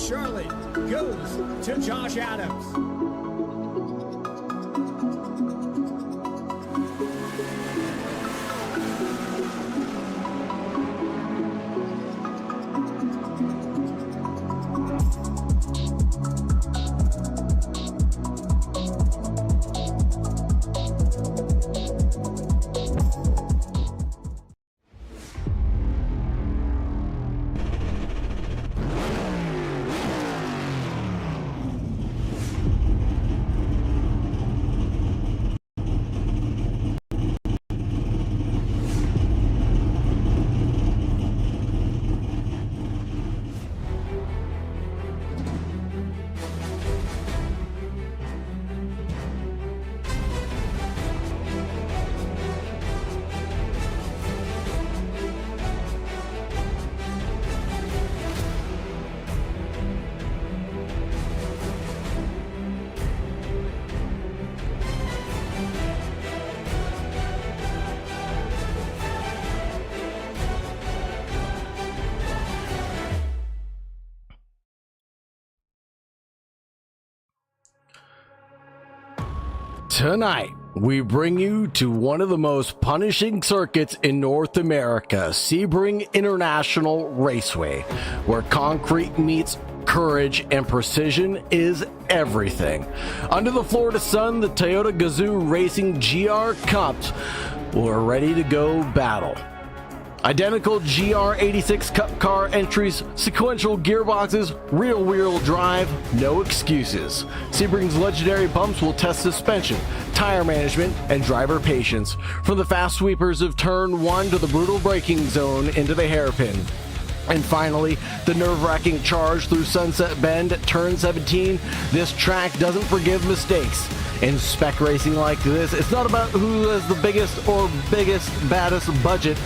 Charlotte goes to Josh Adams. Tonight, we bring you to one of the most punishing circuits in North America, Sebring International Raceway, where concrete meets courage and precision is everything. Under the Florida sun, the Toyota Gazoo Racing GR Cups were ready to go battle. Identical GR86 Cup car entries, sequential gearboxes, rear-wheel drive, no excuses. Sebring's legendary bumps will test suspension, tire management, and driver patience. From the fast sweepers of turn 1 to the brutal braking zone into the hairpin. And finally, the nerve-wracking charge through Sunset Bend at turn 17. This track doesn't forgive mistakes. In spec racing like this, it's not about who has the biggest, baddest budget.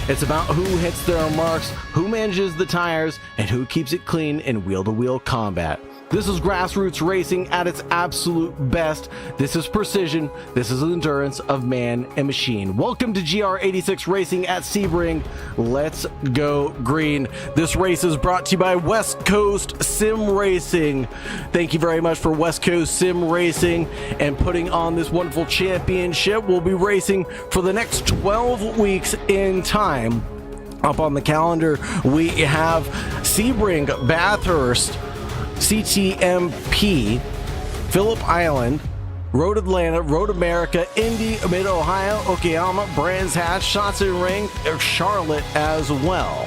It's about who hits their marks, who manages the tires, and who keeps it clean in wheel-to-wheel combat. This is grassroots racing at its absolute best. This is precision. This is endurance of man and machine. Welcome to GR86 Racing at Sebring. Let's go green. This race is brought to you by West Coast Sim Racing. Thank you very much for West Coast Sim Racing and putting on this wonderful championship. We'll be racing for the next 12 weeks in time. Up on the calendar, we have Sebring, Bathurst, CTMP, Phillip Island, Road Atlanta, Road America, Indy, Mid-Ohio, Okayama, Brands Hatch, Schanzenring, Charlotte as well.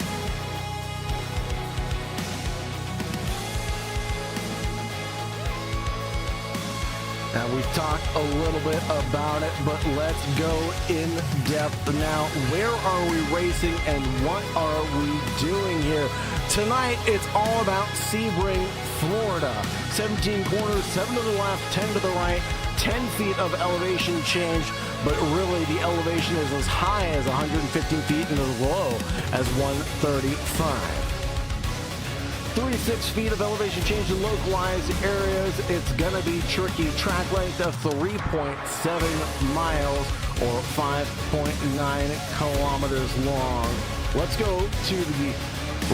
Now, we've talked a little bit about it, but let's go in depth now. Where are we racing and what are we doing here? Tonight, it's all about Sebring, Florida. 17 corners, 7 to the left, 10 to the right, 10 feet of elevation change, but really the elevation is as high as 115 feet and as low as 135. 36 feet of elevation change in localized areas. It's gonna be tricky. Track length of 3.7 miles or 5.9 kilometers long. Let's go to the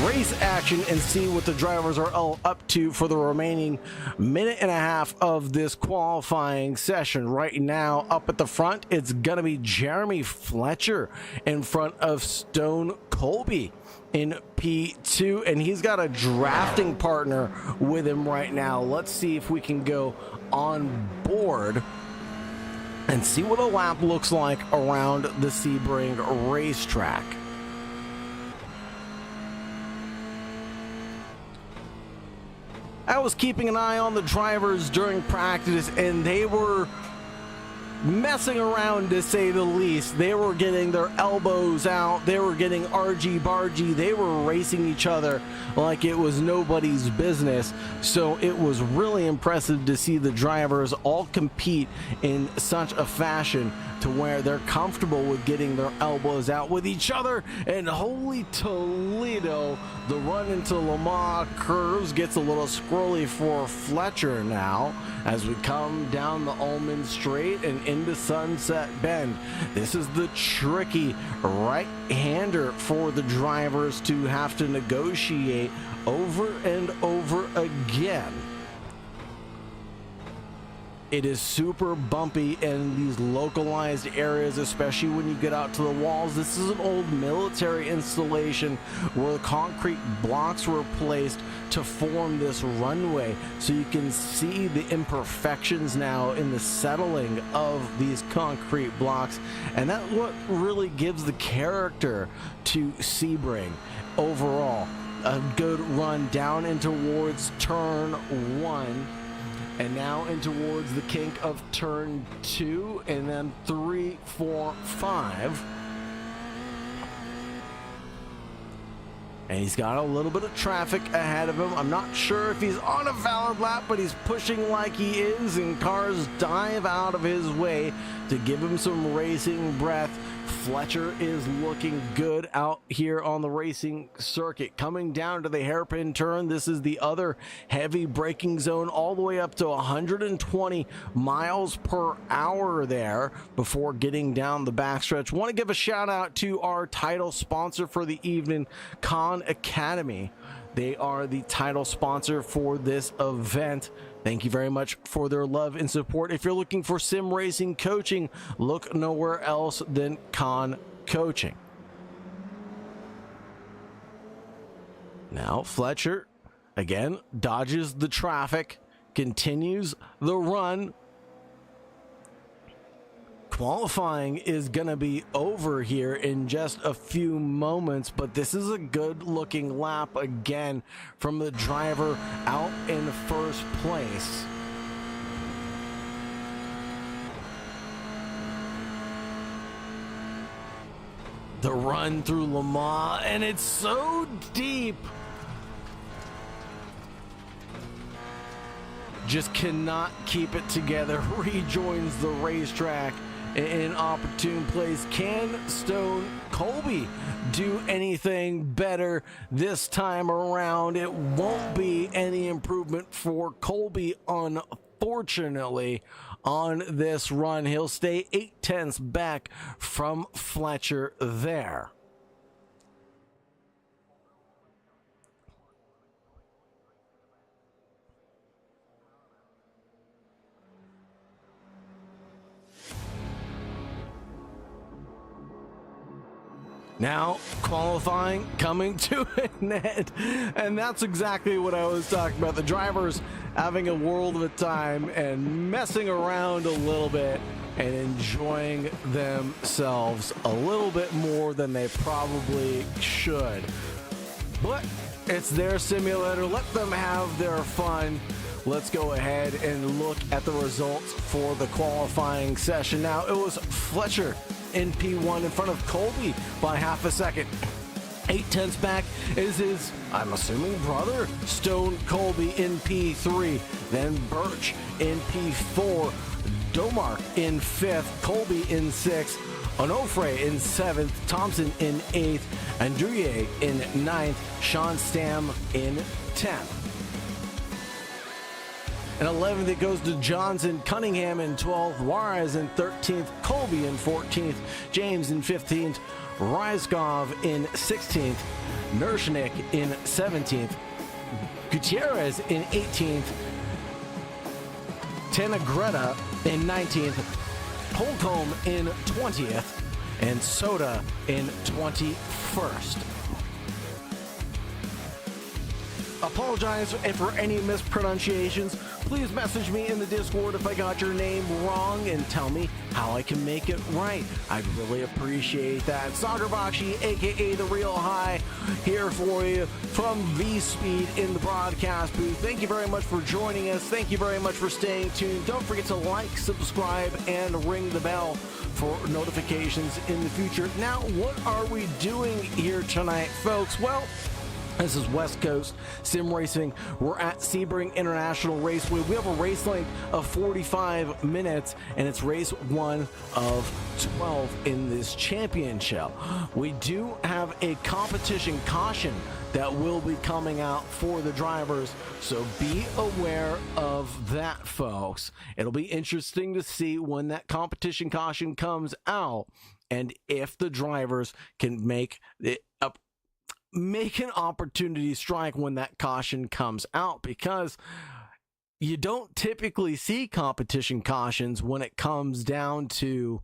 race action and see what the drivers are all up to for the remaining minute and a half of this qualifying session. Right now, up at the front, it's gonna be Jeremy Fletcher in front of Stone Colby in P2, and he's got a drafting partner with him right now. Let's see if we can go on board and see what a lap looks like around the Sebring racetrack. I was keeping an eye on the drivers during practice, and they were messing around, to say the least. They were getting their elbows out. They were getting argy-bargy. They were racing each other like it was nobody's business. So it was really impressive to see the drivers all compete in such a fashion to where they're comfortable with getting their elbows out with each other. And holy Toledo, the run into Lamar curves gets a little squirrely for Fletcher now as we come down the Ullman Straight and into Sunset Bend. This is the tricky right-hander for the drivers to have to negotiate over and over again. It is super bumpy in these localized areas, especially when you get out to the walls. This is an old military installation where the concrete blocks were placed to form this runway. So you can see the imperfections now in the settling of these concrete blocks. And that's what really gives the character to Sebring overall. A good run down in towards turn 1. And now in towards the kink of turn 2, and then 3, 4, 5. And he's got a little bit of traffic ahead of him. I'm not sure if he's on a valid lap, but he's pushing like he is, and cars dive out of his way to give him some racing breath. Fletcher is looking good out here on the racing circuit. Coming down to the hairpin turn, this is the other heavy braking zone, all the way up to 120 miles per hour there before getting down the backstretch. Want to give a shout out to our title sponsor for the evening, Khan Academy. They are the title sponsor for this event. Thank you very much for their love and support. If you're looking for sim racing coaching, look nowhere else than Khan Coaching. Now Fletcher again dodges the traffic, continues the run. Qualifying is going to be over here in just a few moments, but this is a good looking lap again from the driver out in first place. The run through Le Mans, and it's so deep. Just cannot keep it together. Rejoins the racetrack in an opportune place. Can Stone Colby do anything better this time around? It won't be any improvement for Colby, unfortunately, on this run. He'll stay 0.8 back from Fletcher there. Now qualifying coming to an end, and that's exactly what I was talking about. The drivers having a world of a time and messing around a little bit and enjoying themselves a little bit more than they probably should. But it's their simulator. Let them have their fun. Let's go ahead and look at the results for the qualifying session. Now, it was Fletcher in P1 in front of Colby by half a second. 0.8 back is his, I'm assuming, brother, Stone Colby in P3. Then Birch in P4. Domark in 5th. Colby in 6th. Onofre in 7th. Thompson in 8th. Andouille in 9th. Sean Stam in 10th. And 11th, it goes to Johnson. Cunningham in 12th. Juarez in 13th. Colby in 14th. James in 15th. Ryskov in 16th. Nershnik in 17th. Gutierrez in 18th. Tenegretta in 19th. Holcomb in 20th. And Soda in 21st. Apologize for any mispronunciations. Please message me in the Discord if I got your name wrong and tell me how I can make it right. I'd really appreciate that. Sagarbashi, aka The Real High, here for you from V-Speed in the broadcast booth. Thank you very much for joining us. Thank you very much for staying tuned. Don't forget to like, subscribe, and ring the bell for notifications in the future. Now, what are we doing here tonight, folks? Well, This is West Coast Sim Racing. We're at Sebring International Raceway. We have a race length of 45 minutes, and it's race 1 of 12 in this championship. We do have a competition caution that will be coming out for the drivers, so be aware of that, folks. It'll be interesting to see when that competition caution comes out and if the drivers can make an opportunity strike when that caution comes out, because you don't typically see competition cautions when it comes down to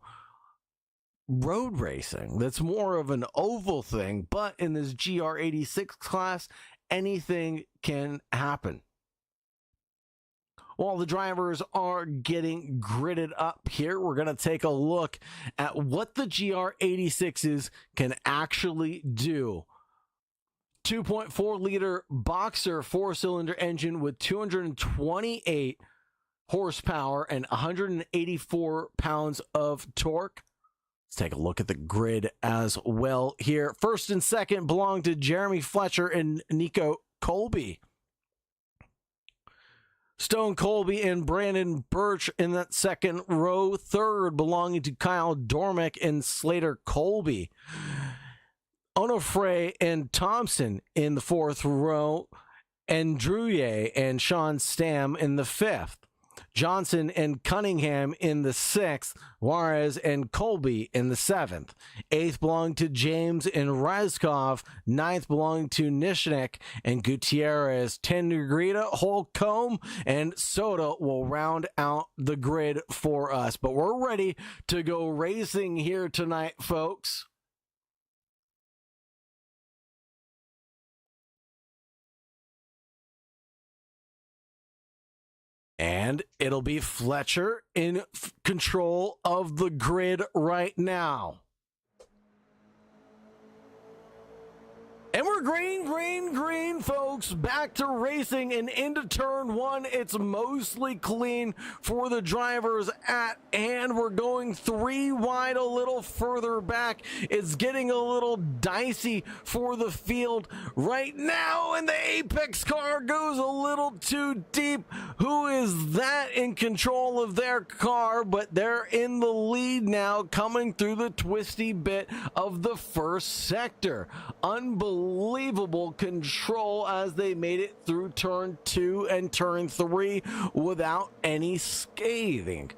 road racing. That's more of an oval thing, but in this GR86 class, anything can happen. While the drivers are getting gridded up here, we're going to take a look at what the GR86s can actually do. 2.4 liter boxer 4-cylinder engine with 228 horsepower and 184 pounds of torque. Let's take a look at the grid as well here. First and second belong to Jeremy Fletcher and Nico Colby. Stone Colby and Brandon Birch in that second row. Third belonging to Kyle Dormick and Slater Colby. Onofre and Thompson in the fourth row, and Drouillet and Sean Stam in the fifth. Johnson and Cunningham in the sixth, Juarez and Colby in the seventh. Eighth belonged to James and Razkov. Ninth belonged to Nishnik and Gutierrez. 10 Negrita, Holcomb, and Soda will round out the grid for us. But we're ready to go racing here tonight, folks. And it'll be Fletcher in control of the grid right now. And we're green, folks. Back to racing and into turn one. It's mostly clean for the drivers at hand. We're going 3 wide, a little further back. It's getting a little dicey for the field right now. And the Apex car goes a little too deep. Who is that in control of their car? But they're in the lead now, coming through the twisty bit of the first sector. Unbelievable control as they made it through turn 2 and turn 3 without any scathing.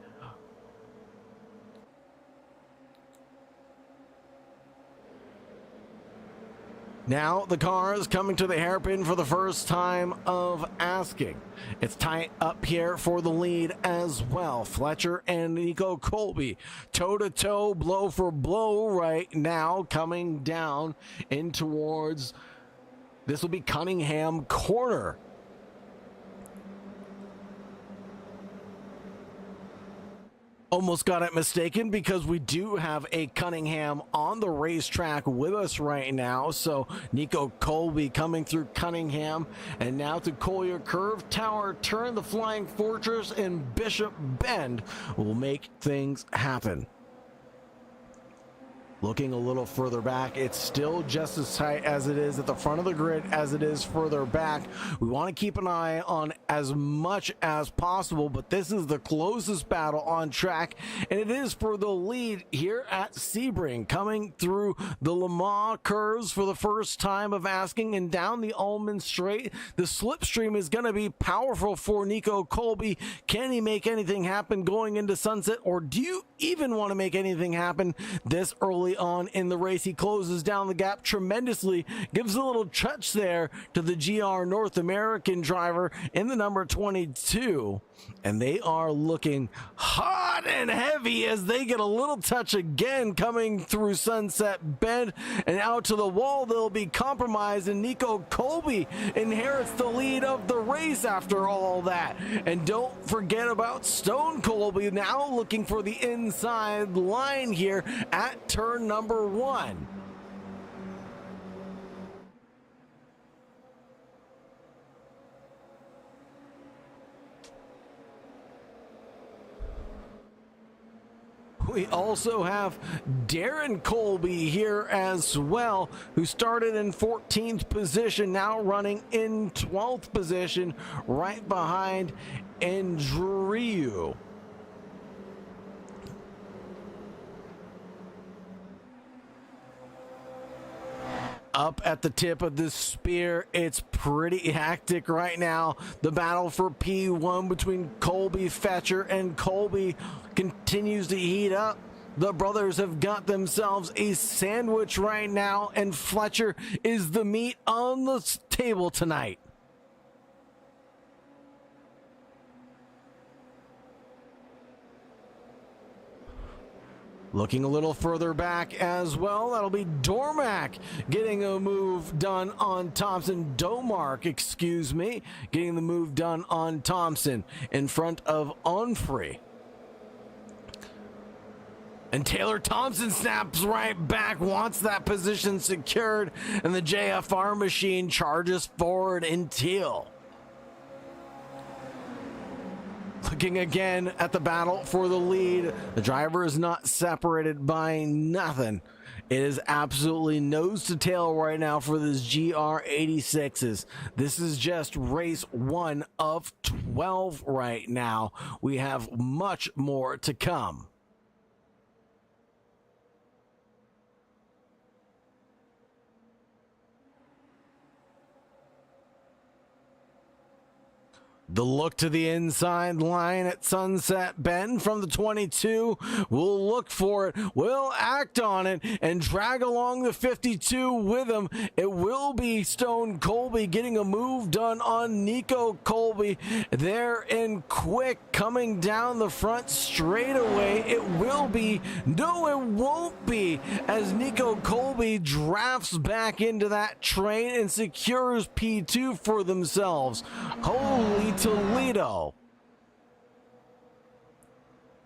Now the car is coming to the hairpin for the first time of asking. It's tight up here for the lead as well. Fletcher and Nico Colby toe-to-toe, blow for blow right now, coming down in towards, this will be Cunningham corner. Almost got it mistaken because we do have a Cunningham on the racetrack with us right now. So Nico Colby coming through Cunningham, and now to Collier Curve, Tower Turn, the Flying Fortress, and Bishop Bend will make things happen. Looking a little further back, it's still just as tight as it is at the front of the grid as it is further back. We want to keep an eye on as much as possible, but this is the closest battle on track, and it is for the lead here at Sebring, coming through the Le Mans curves for the first time of asking, and down the Ullman Straight. The slipstream is going to be powerful for Nico Colby. Can he make anything happen going into Sunset, or do you even want to make anything happen this early on in the race? He closes down the gap tremendously, gives a little touch there to the GR North American driver in the number 22, and they are looking hot and heavy as they get a little touch again coming through Sunset Bend and out to the wall. They'll be compromised, and Nico Colby inherits the lead of the race after all that. And don't forget about Stone Colby now looking for the inside line here at turn number 1. We also have Darren Colby here as well, who started in 14th position, now running in 12th position, right behind Andrew. Up at the tip of this spear, it's pretty hectic right now. The battle for P1 between Colby, Fletcher, and Colby continues to heat up. The brothers have got themselves a sandwich right now, and Fletcher is the meat on the table tonight. Looking a little further back as well, that'll be Dormack getting a move done on Thompson. Domark, excuse me, getting the move done on Thompson in front of Onfrey. And Taylor Thompson snaps right back, wants that position secured, and the JFR machine charges forward in teal. Looking again at the battle for the lead. The driver is not separated by nothing. It is absolutely nose to tail right now for this GR86s. This is just race 1 of 12 right now. We have much more to come. The look to the inside line at Sunset Bend from the 22. We'll look for it. We'll act on it and drag along the 52 with him. It will be Stone Colby getting a move done on Nico Colby there in quick, coming down the front straightaway. It will be. No, it won't be, as Nico Colby drafts back into that train and secures P2 for themselves. Holy Toledo.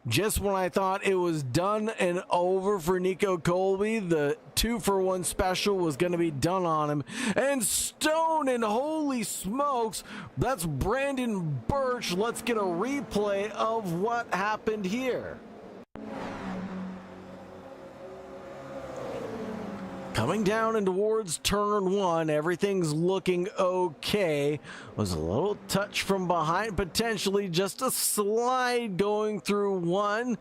Just when I thought it was done and over for Nico Colby, the 2-for-1 special was going to be done on him. And Stone, and holy smokes, that's Brandon Birch. Let's get a replay of what happened here. Coming down and towards turn 1, everything's looking okay. Was a little touch from behind, potentially just a slide going through 1.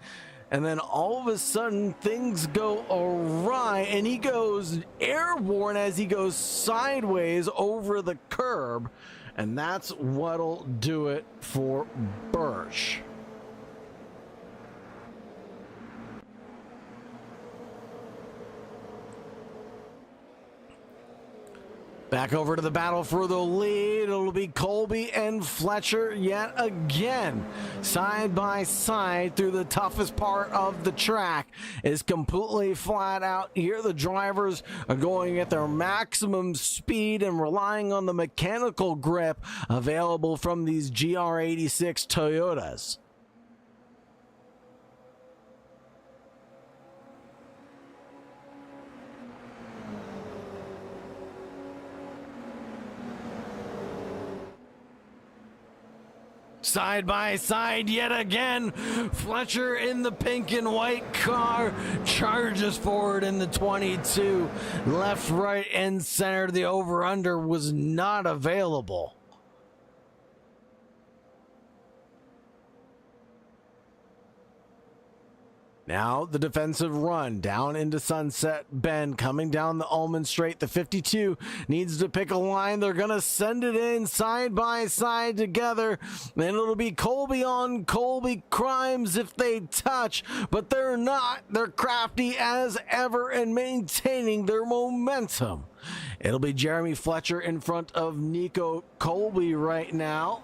And then all of a sudden things go awry, and he goes airborne as he goes sideways over the curb. And that's what'll do it for Birch. Back over to the battle for the lead. It'll be Colby and Fletcher yet again. Side by side through the toughest part of the track. Is completely flat out here. The drivers are going at their maximum speed and relying on the mechanical grip available from these GR86 Toyotas. Side by side yet again. Fletcher in the pink and white car charges forward in the 22. Left, right, and center. The over-under was not available. Now the defensive run down into Sunset Bend, coming down the Ullman Straight. The 52 needs to pick a line. They're going to send it in side by side together. And it'll be Colby on Colby crimes if they touch, but they're not. They're crafty as ever and maintaining their momentum. It'll be Jeremy Fletcher in front of Nico Colby right now.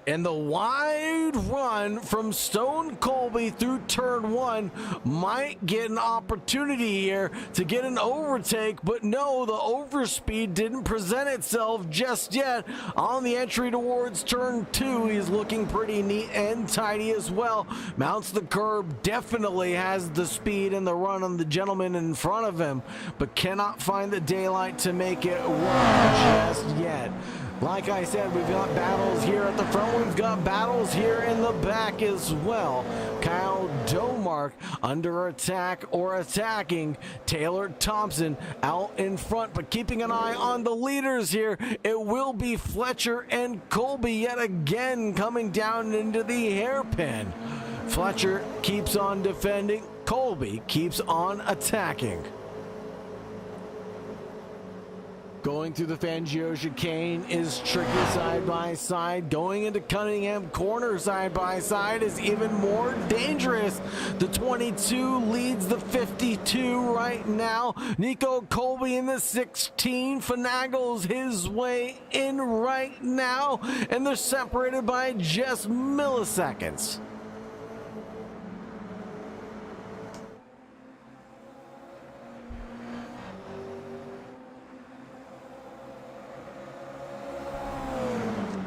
And the wide run from Stone Colby through turn 1 might get an opportunity here to get an overtake, but no, the overspeed didn't present itself just yet. On the entry towards turn 2, he's looking pretty neat and tidy as well. Mounts the curb, definitely has the speed and the run on the gentleman in front of him, but cannot find the daylight to make it work just yet. Like I said, we've got battles here at the front. We've got battles here in the back as well. Kyle Domark under attack or attacking. Taylor Thompson out in front, but keeping an eye on the leaders here. It will be Fletcher and Colby yet again coming down into the hairpin. Fletcher keeps on defending. Colby keeps on attacking. Going through the Fangio chicane is tricky side by side. Going into Cunningham corner side by side is even more dangerous. The 22 leads the 52 right now. Nico Colby in the 16 finagles his way in right now. And they're separated by just milliseconds.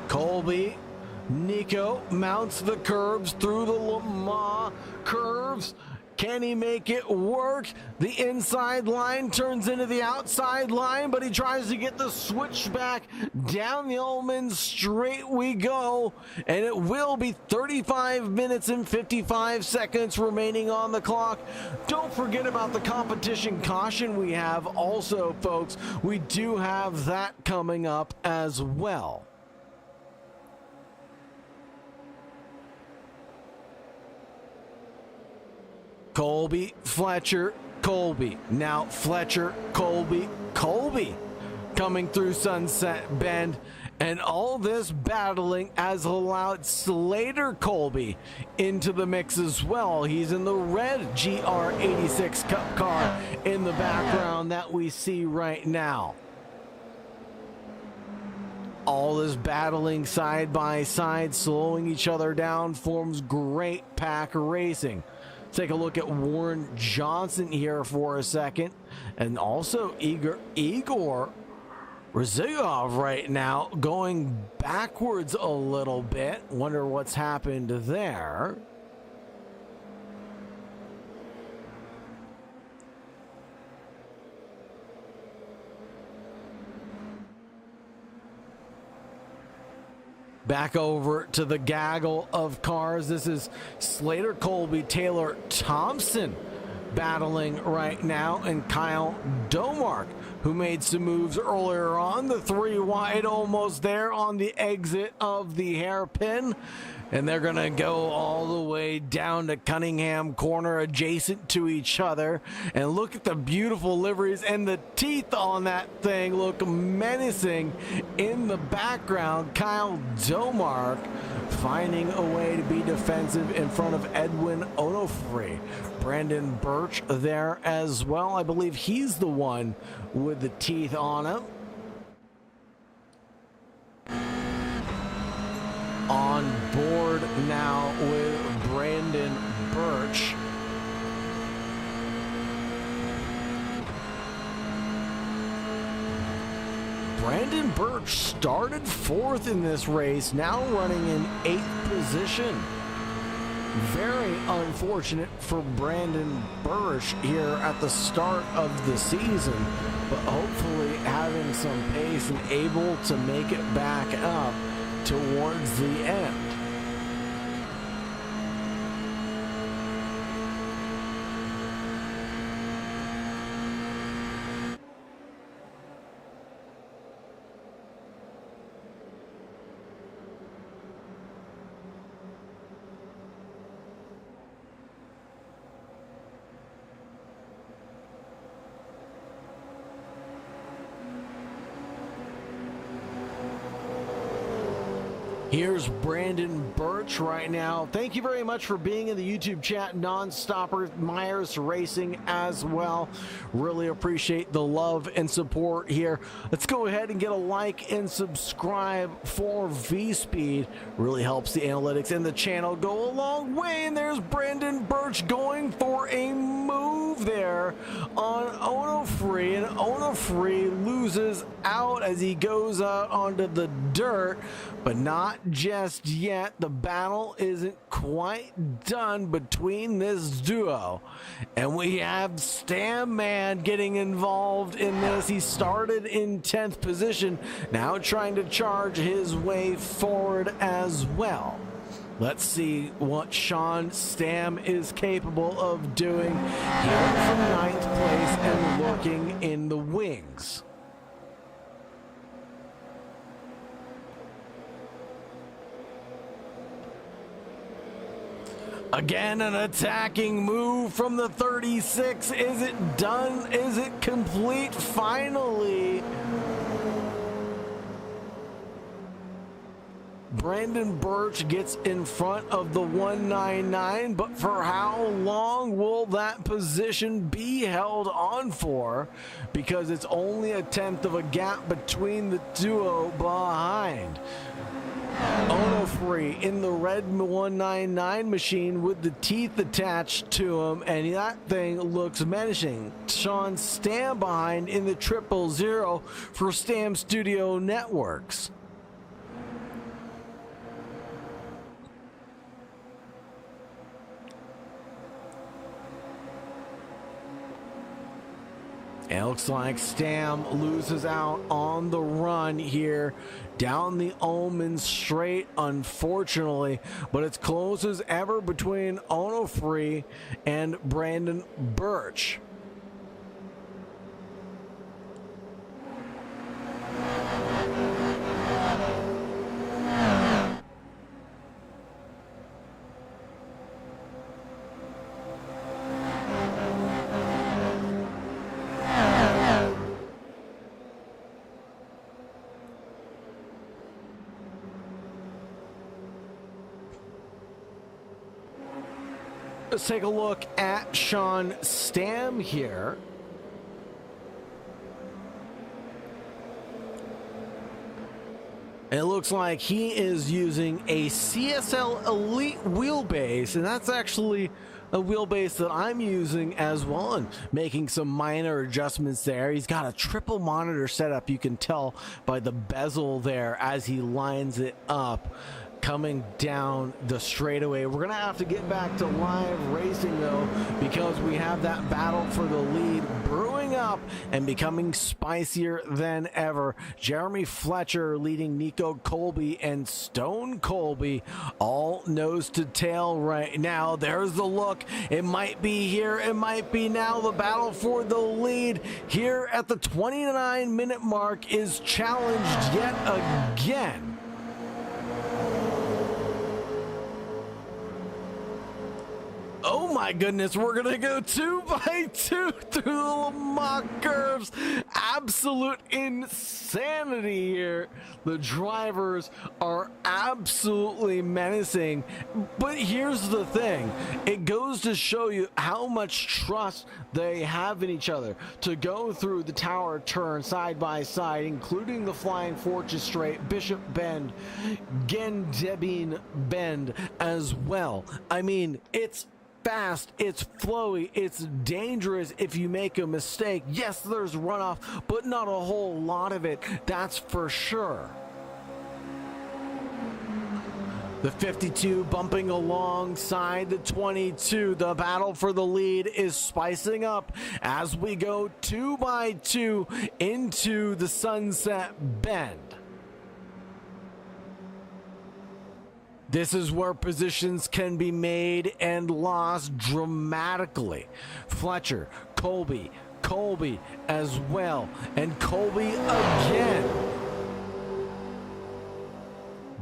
Colby, Nico mounts the curves through the Lamar curves. Can he make it work? The inside line turns into the outside line, but he tries to get the switchback down the Ullman straight we go. And it will be 35 minutes and 55 seconds remaining on the clock. Don't forget about the competition caution we have also, folks. We do have that coming up as well. Colby, Fletcher, Colby. Now Fletcher, Colby, Colby. Coming through Sunset Bend. And all this battling has allowed Slater Colby into the mix as well. He's in the red GR86 Cup car in the background that we see right now. All this battling side by side, slowing each other down, forms great pack racing. Take a look at Warren Johnson here for a second. And also Igor Razigov right now going backwards a little bit. Wonder what's happened there. Back over to the gaggle of cars. This is Slater Colby, Taylor Thompson battling right now, and Kyle Domark, who made some moves earlier on. The 3 wide almost there on the exit of the hairpin. And they're going to go all the way down to Cunningham corner adjacent to each other. And look at the beautiful liveries, and the teeth on that thing look menacing in the background. Kyle Domark finding a way to be defensive in front of Edwin Onofre. Brandon Birch there as well. I believe he's the one with the teeth on him. On board now with Brandon Birch. Brandon Birch started 4th in this race, now running in 8th position. Very unfortunate for Brandon Birch here at the start of the season, but hopefully having some pace and able to make it back up towards the end. Here's Brandon Birch right now. Thank you very much for being in the YouTube chat, Non-Stopper Myers Racing as well. Really appreciate the love and support here. Let's go ahead and get a like and subscribe for V-Speed. Really helps the analytics and the channel go a long way. And there's Brandon Birch going for a move there on Onofre, and Onofre loses out as he goes out onto the dirt. But not just yet. The battle isn't quite done between this duo. And we have Stam Man getting involved in this. He started in 10th position, now trying to charge his way forward as well. Let's see what Sean Stam is capable of doing here from 9th place and lurking in the wings. Again, an attacking move from the 36. Is it done? Is it complete? Finally. Brandon Birch gets in front of the 199, but for how long will that position be held on for? Because it's only a 10th of a gap between the duo behind. Onofre in the red 199 machine with the teeth attached to him, and that thing looks menacing. Sean Stam behind in the 000 for Stam Studio Networks. It looks like Stam loses out on the run here down the Omen Straight, unfortunately, but it's close as ever between Onofre and Brandon Birch. Let's take a look at Sean Stam here. It looks like he is using a CSL Elite wheelbase, and that's actually a wheelbase that I'm using as well, and making some minor adjustments there. He's got a triple monitor setup, you can tell by the bezel there as he lines it up coming down the straightaway. We're gonna have to get back to live racing though, because we have that battle for the lead brewing up and becoming spicier than ever. Jeremy Fletcher leading Nico Colby and Stone Colby all nose to tail right now. There's the look. It might be here, it might be now. The battle for the lead here at the 29-minute mark is challenged yet again. Oh my goodness, we're gonna go 2x2 through the Lamont curves. Absolute insanity here. The drivers are absolutely menacing. But here's the thing, it goes to show you how much trust they have in each other to go through the tower turn side by side, including the Flying Fortress Straight, Bishop Bend, Gendebine Bend as well. I mean, it's fast, it's flowy, it's dangerous if you make a mistake. Yes, there's runoff, but not a whole lot of it, that's for sure. The 52 bumping alongside the 22. The battle for the lead is spicing up as we go 2x2 into the Sunset Bend. This is where positions can be made and lost dramatically. Fletcher, Colby as well, and Colby again.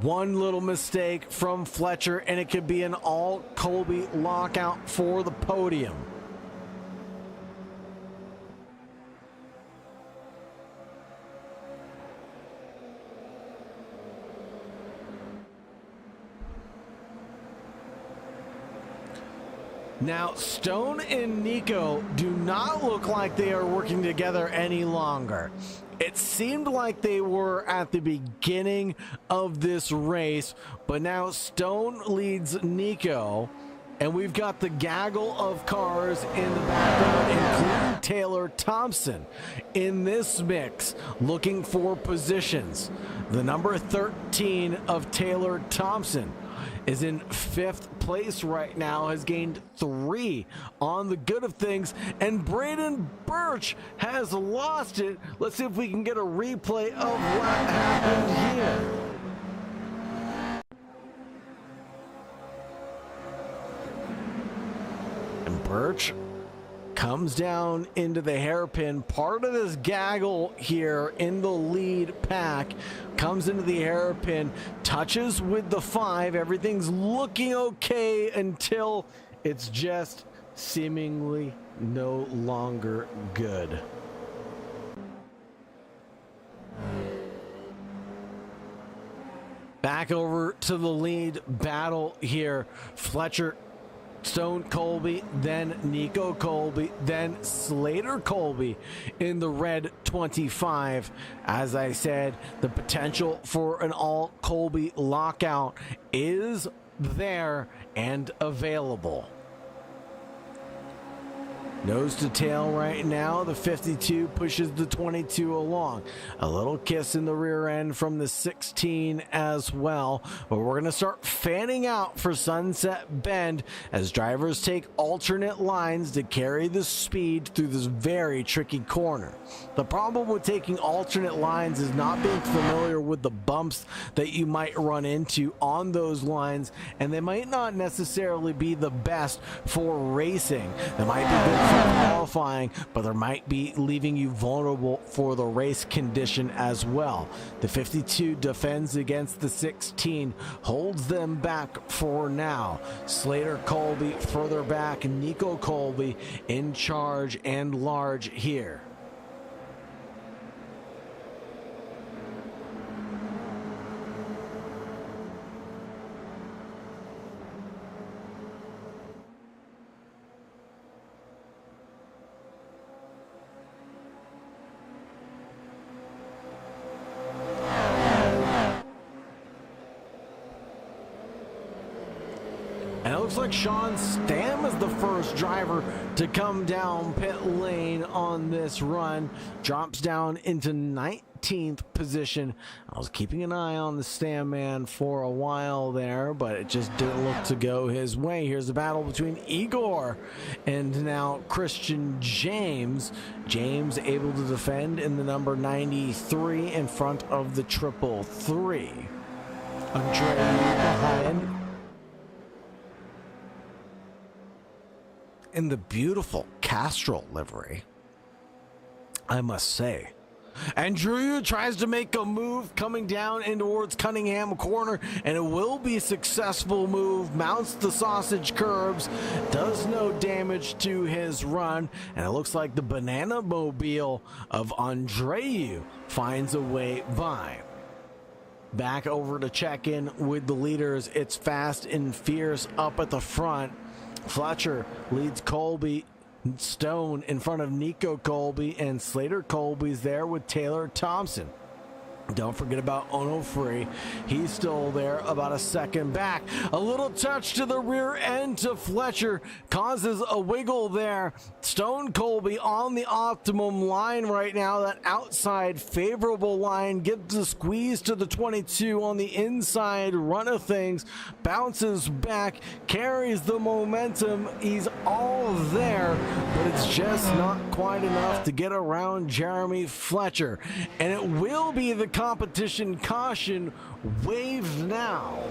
One little mistake from Fletcher and it could be an all Colby lockout for the podium. Now, Stone and Nico do not look like they are working together any longer. It seemed like they were at the beginning of this race, but now Stone leads Nico, And we've got the gaggle of cars in the background, including Taylor Thompson in this mix, looking for positions. The number 13 of Taylor Thompson is in 5th place right now, has gained 3 on the good of things, and Braden Birch has lost it. Let's see if we can get a replay of what happened here. And Birch comes down into the hairpin. Part of this gaggle here in the lead pack comes into the hairpin, touches with the 5. Everything's looking okay until it's just seemingly no longer good. Back over to the lead battle here. Fletcher, Stone Colby, then Nico Colby, then Slater Colby in the red 25. As I said, the potential for an all Colby lockout is there and available. Nose to tail right now, the 52 pushes the 22 along. A little kiss in the rear end from the 16 as well. But we're going to start fanning out for Sunset Bend as drivers take alternate lines to carry the speed through this very tricky corner. The problem with taking alternate lines is not being familiar with the bumps that you might run into on those lines, and they might not necessarily be the best for racing. They might be good for qualifying, but there might be leaving you vulnerable for the race condition as well. The 52 defends against the 16, holds them back for now. Slater Colby further back, Nico Colby in charge and large here. And it looks like Sean Stam is the first driver to come down pit lane on this run. Drops down into 19th position. I was keeping an eye on the Stam man for a while there, but it just didn't look to go his way. Here's the battle between Igor and now Christian James. James able to defend in the number 93 in front of the 333. Andre behind in the beautiful Castrol livery, I must say. Andrew tries to make a move coming down in towards Cunningham corner, and it will be a successful move. Mounts the sausage curbs, does no damage to his run, and it looks like the banana mobile of Andreu finds a way by. Back over to check in with the leaders. It's Fast and Fierce up at the front. Fletcher leads Colby, Stone in front of Nico Colby, and Slater Colby's there with Taylor Thompson. Don't forget about Onofre. He's still there, about a second back. A little touch to the rear end to Fletcher causes a wiggle there. Stone Colby on the optimum line right now. That outside favorable line gives a squeeze to the 22 on the inside run of things. Bounces back, carries the momentum. He's all there, but it's just not quite enough to get around Jeremy Fletcher. And it will be the competition caution waved now.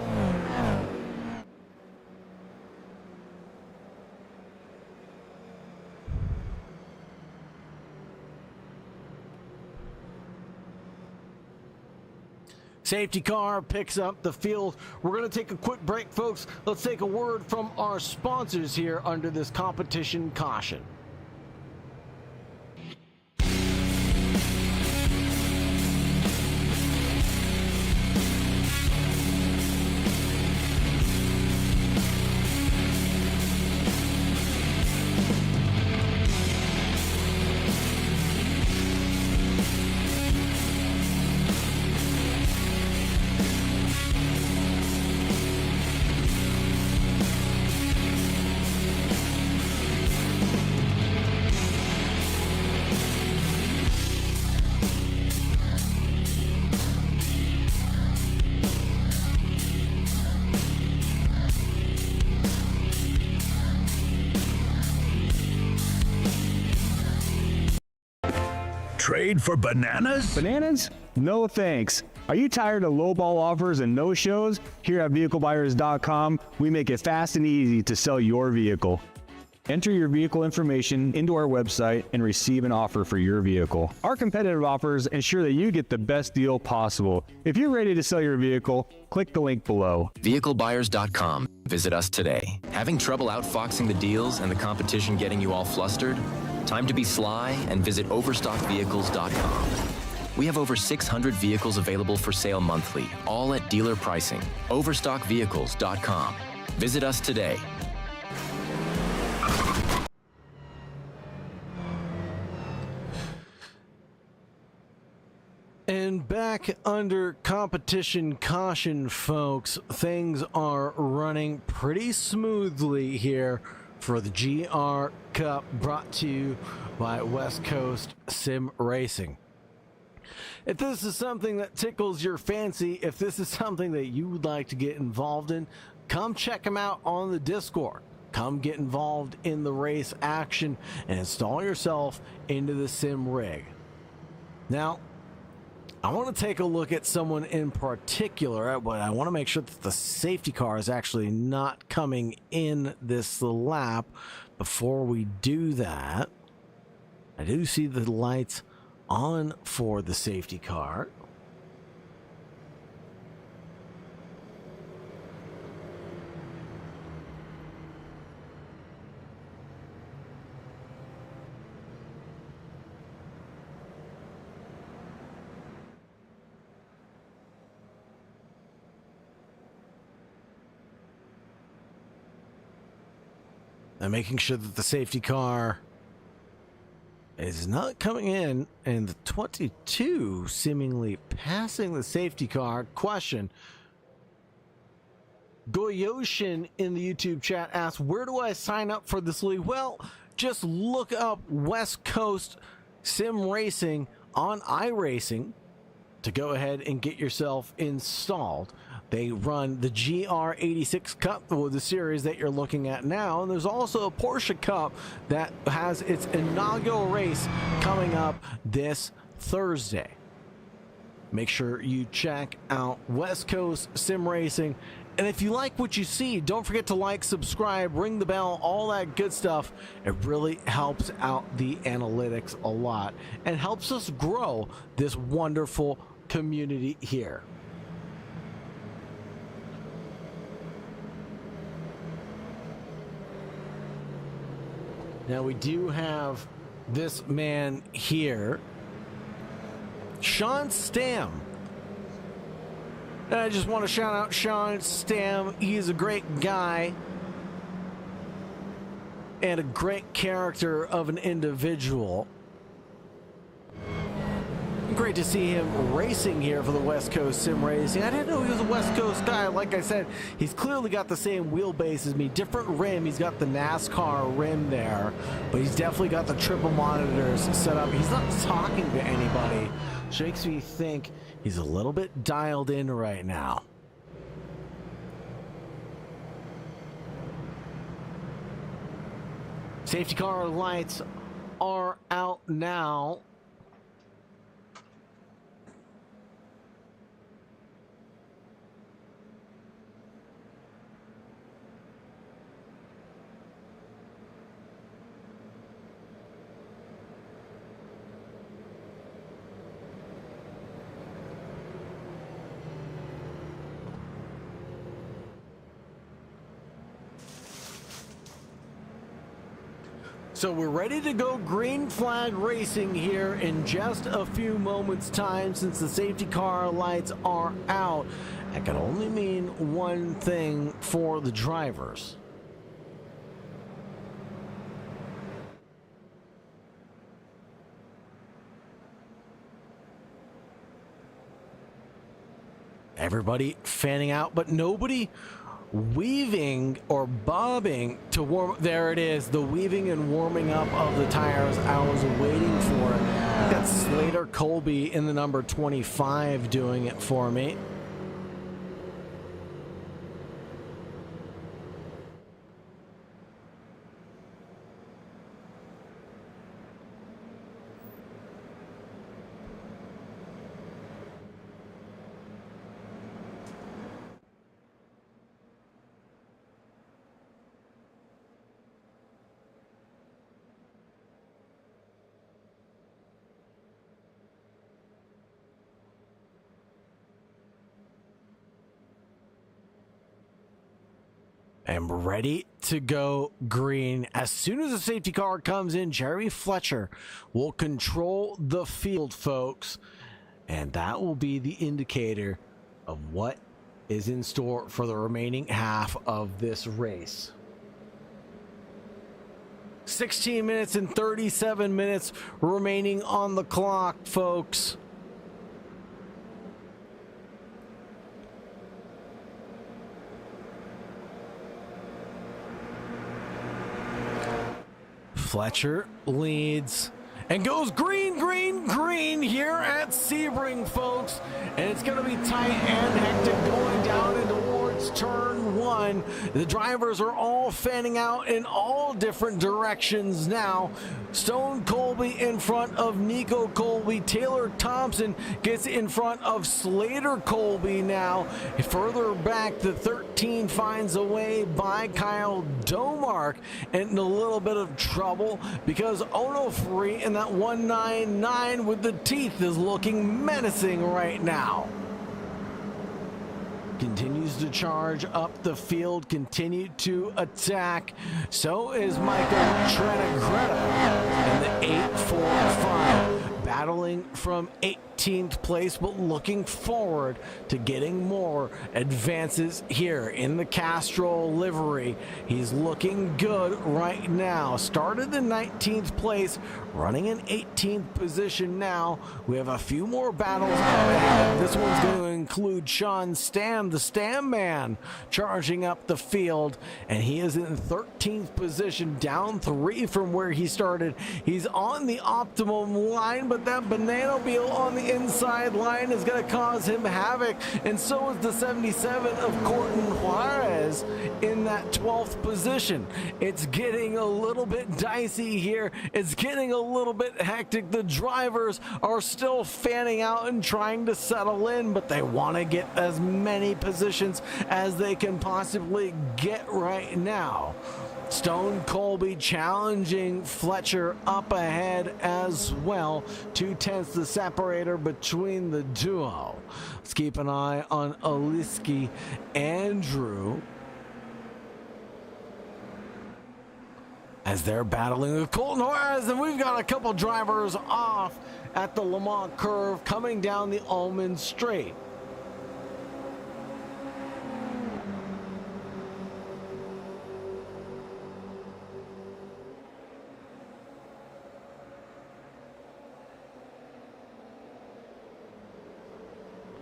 Safety car picks up the field. We're going to take a quick break, folks. Let's take a word from our sponsors here under this competition caution. trade for bananas? Bananas? No thanks. Are you tired of lowball offers and no-shows? Here at VehicleBuyers.com, we make it fast and easy to sell your vehicle. Enter your vehicle information into our website and receive an offer for your vehicle. Our competitive offers ensure that you get the best deal possible. If you're ready to sell your vehicle, click the link below. VehicleBuyers.com. Visit us today. Having trouble outfoxing the deals and the competition getting you all flustered? Time to be sly and visit OverstockVehicles.com. We have over 600 vehicles available for sale monthly, all at dealer pricing. OverstockVehicles.com. Visit us today. And back under competition caution, folks, things are running pretty smoothly here for the GR Cup, brought to you by West Coast Sim Racing. If this is something that tickles your fancy, if this is something that you would like to get involved in, come check them out on the Discord. Come get involved in the race action and install yourself into the sim rig. Now, I want to take a look at someone in particular, but I want to make sure that the safety car is actually not coming in this lap. Before we do that, I do see the lights on for the safety car. And making sure that the safety car is not coming in, and the 22 seemingly passing the safety car. Question. Goyoshin in the YouTube chat asks, where do I sign up for this league? Well, just look up West Coast Sim Racing on iRacing to go ahead and get yourself installed. They run the GR86 Cup, the series that you're looking at now, and there's also a Porsche Cup that has its inaugural race coming up this Thursday. Make sure you check out West Coast Sim Racing, and if you like what you see, don't forget to like, subscribe, ring the bell, all that good stuff. It really helps out the analytics a lot and helps us grow this wonderful community here. Now we do have this man here, Sean Stam. And I just want to shout out Sean Stam. He's a great guy and a great character of an individual. Great to see him racing here for the West Coast Sim Racing. I didn't know he was a West Coast guy. Like I said, he's clearly got the same wheelbase as me. Different rim. He's got the NASCAR rim there, but he's definitely got the triple monitors set up. He's not talking to anybody. Which makes me think he's a little bit dialed in right now. Safety car lights are out now. So we're ready to go green flag racing here in just a few moments time. Since the safety car lights are out, that can only mean one thing for the drivers. Everybody fanning out, but nobody weaving or bobbing to warm. There it is, the weaving and warming up of the tires I was waiting for. Got Slater Colby in the number 25 doing it for me. and ready to go green. As soon as the safety car comes in, Jeremy Fletcher will control the field, folks, and that will be the indicator of what is in store for the remaining half of this race. 16 minutes and 37 minutes remaining on the clock, folks. Fletcher leads and goes green, green, green here at Sebring, folks. And it's going to be tight and hectic going down and towards turn one. The drivers are all fanning out in all different directions now. Stone Colby in front of Nico Colby. Taylor Thompson gets in front of Slater Colby now. Further back, the 13 finds a way by Kyle Domark, and in a little bit of trouble because Onofre in that 199 with the teeth is looking menacing right now. Continues to charge up the field, continue to attack. So is Michael Trenegretta in the 845, battling from 18th place, but looking forward to getting more advances here in the Castrol livery. He's looking good right now. Started in 19th place, running in 18th position now. We have a few more battles ahead. This one's going to include Sean Stam, the Stam man, charging up the field, and he is in 13th position, down 3 from where he started. He's on the optimum line, but that banana wheel on the inside line is going to cause him havoc, and so is the 77 of Corton Juarez in that 12th position. It's getting a little bit dicey here. It's getting a little bit hectic. The drivers are still fanning out and trying to settle in, but they want to get as many positions as they can possibly get right now. Stone Colby challenging Fletcher up ahead as well. 2/10 the separator between the duo. Let's keep an eye on Aliski Andrew as they're battling with Colton Juarez, and we've got a couple drivers off at the Lamont curve coming down the Almond Straight.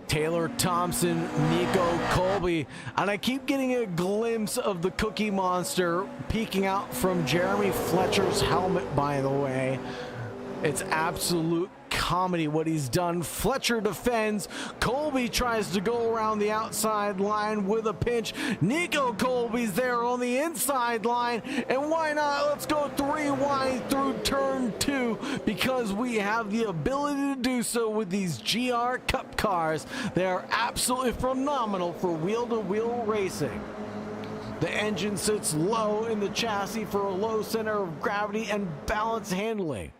Taylor Thompson, Nico Colby, and I keep getting a glimpse of the Cookie Monster peeking out from Jeremy Fletcher's helmet, by the way. It's absolute comedy what he's done. Fletcher defends. Colby tries to go around the outside line with a pinch. Nico Colby's there on the inside line, and why not? Let's go 3 wide through turn 2 because we have the ability to do so with these GR Cup cars. They are absolutely phenomenal for wheel-to-wheel racing. The engine sits low in the chassis for a low center of gravity and balance handling.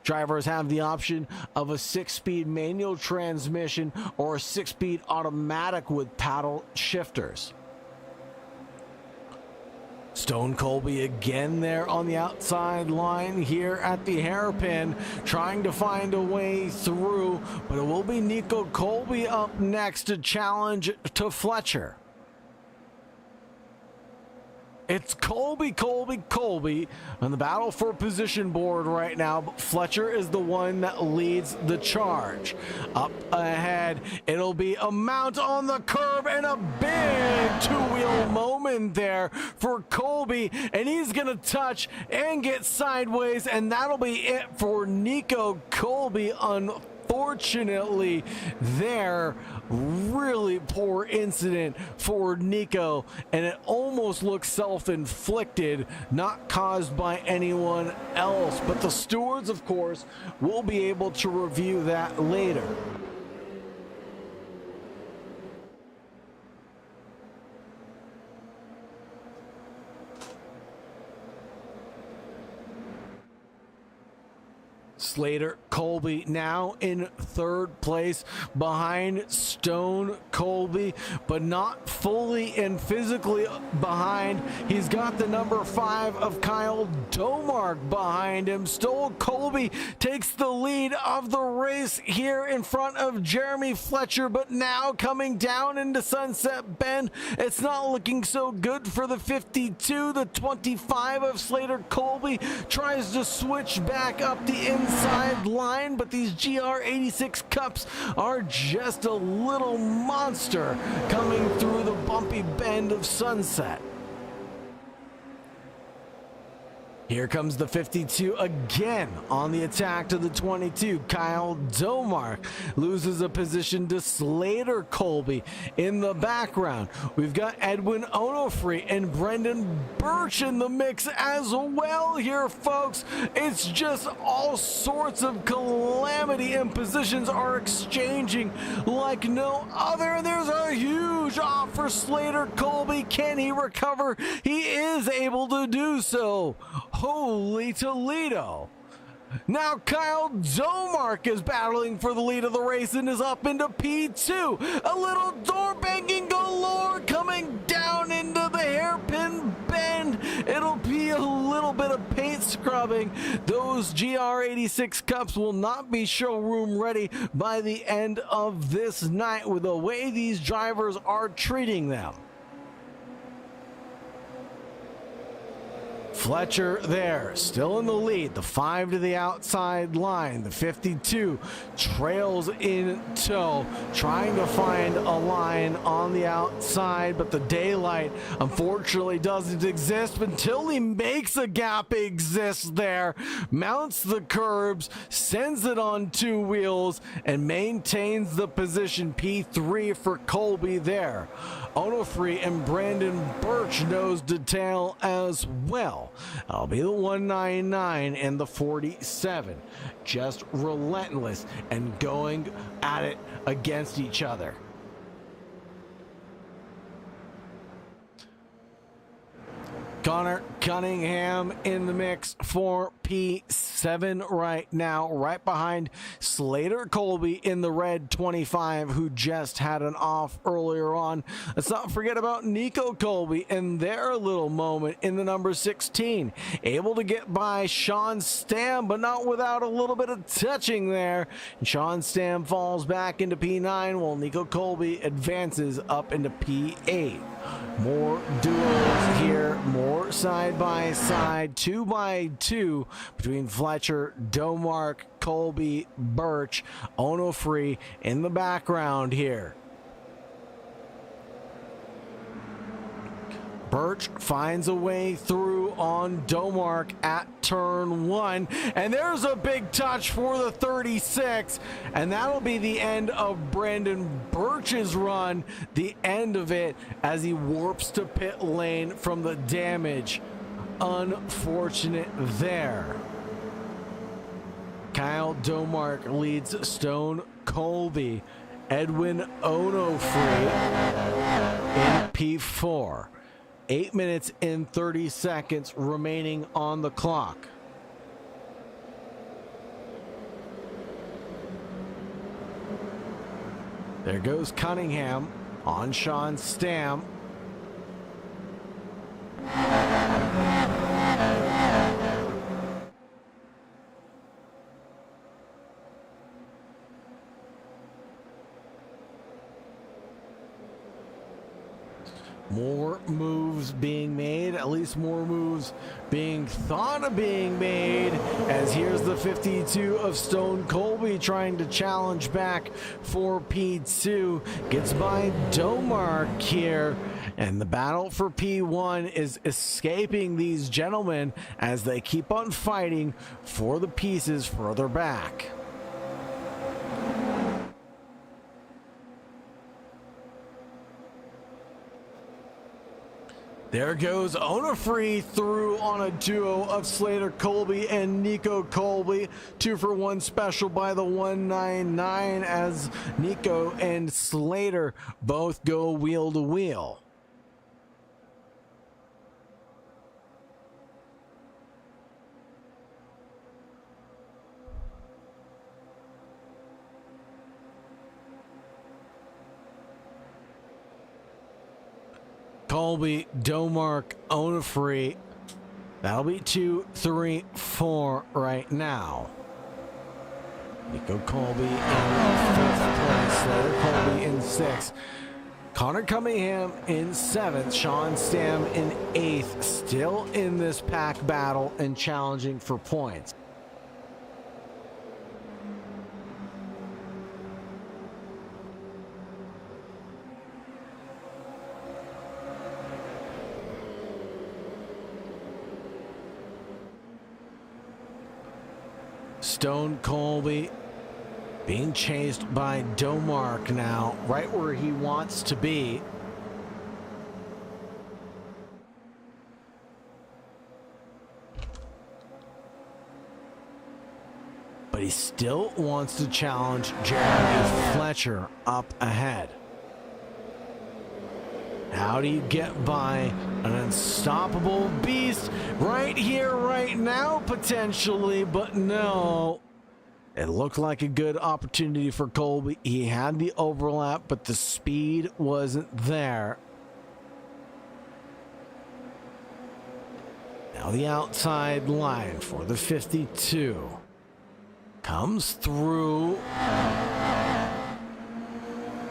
Drivers have the option of a 6-speed manual transmission or a 6-speed automatic with paddle shifters. Stone Colby again there on the outside line here at the hairpin, trying to find a way through, but it will be Nico Colby up next to challenge to Fletcher. It's Colby on the battle for position board right now, but Fletcher is the one that leads the charge. Up ahead, it'll be a mount on the curb and a big two-wheel moment there for Colby, and he's gonna touch and get sideways, and that'll be it for Nico Colby. Unfortunately, there, really poor incident for Nico, and it almost looks self-inflicted, not caused by anyone else. But the stewards, of course, will be able to review that later. Slater Colby now in third place behind Stone Colby, but not fully and physically behind. He's got the number 5 of Kyle Domark behind him. Stone Colby takes the lead of the race here in front of Jeremy Fletcher, but now coming down into Sunset Bend, it's not looking so good for the 52. The 25 of Slater Colby tries to switch back up the inside line, but these GR86 Cups are just a little monster coming through the bumpy bend of Sunset. Here comes the 52 again on the attack to the 22. Kyle Domark loses a position to Slater Colby. In the background, we've got Edwin Onofre and Brendan Birch in the mix as well here, folks. It's just all sorts of calamity, and positions are exchanging like no other. And there's a huge off for Slater Colby. Can he recover? He is able to do so. Holy Toledo. Now Kyle Domark is battling for the lead of the race and is up into P2. A little door banging galore coming down into the hairpin bend. It'll be a little bit of paint scrubbing. Those GR86 Cups will not be showroom ready by the end of this night with the way these drivers are treating them. Fletcher there, still in the lead. The 5 to the outside line. The 52 trails in tow, trying to find a line on the outside, but the daylight unfortunately doesn't exist until he makes a gap exist there, mounts the curbs, sends it on 2 wheels, and maintains the position. P3 for Colby there. Onofre and Brandon Birch nose to tail as well. I'll be the 199 and the 47, just relentless and going at it against each other. Connor Cunningham in the mix for P7 right now, right behind Slater Colby in the red 25, who just had an off earlier on. Let's not forget about Nico Colby and their little moment in the number 16. Able to get by Sean Stam, but not without a little bit of touching there. And Sean Stam falls back into P9 while Nico Colby advances up into P8. More duels here, more side by side, 2 by 2 between Fletcher, Domark, Colby, Birch, Onofre in the background here. Birch finds a way through on Domark at turn 1, and there's a big touch for the 36, and that'll be the end of Brandon Birch's run, the end of it as he warps to pit lane from the damage. Unfortunate there. Kyle Domark leads Stone Colby. Edwin Onofre in P4. 8 minutes and 30 seconds remaining on the clock. There goes Cunningham on Sean Stam. More moves being made, at least more moves being thought of being made, as here's the 52 of Stone Colby trying to challenge back for P2. Gets by Domark here, and the battle for P1 is escaping these gentlemen as they keep on fighting for the pieces further back. There goes Onofre through on a duo of Slater Colby and Nico Colby. 2-for-1 special by the 199 as Nico and Slater both go wheel to wheel. Colby, Domark, Onofre. That'll be 2, 3, 4 right now. Nico Colby in 5th place. Slater Colby in 6th. Connor Cunningham in 7th. Sean Stam in 8th. Still in this pack battle and challenging for points. Stone Colby being chased by Domark now, right where he wants to be. But he still wants to challenge Jeremy Fletcher up ahead. How do you get by an unstoppable beast right here, right now, potentially? But no. It looked like a good opportunity for Colby. He had the overlap, but the speed wasn't there. Now the outside line for the 52. Comes through.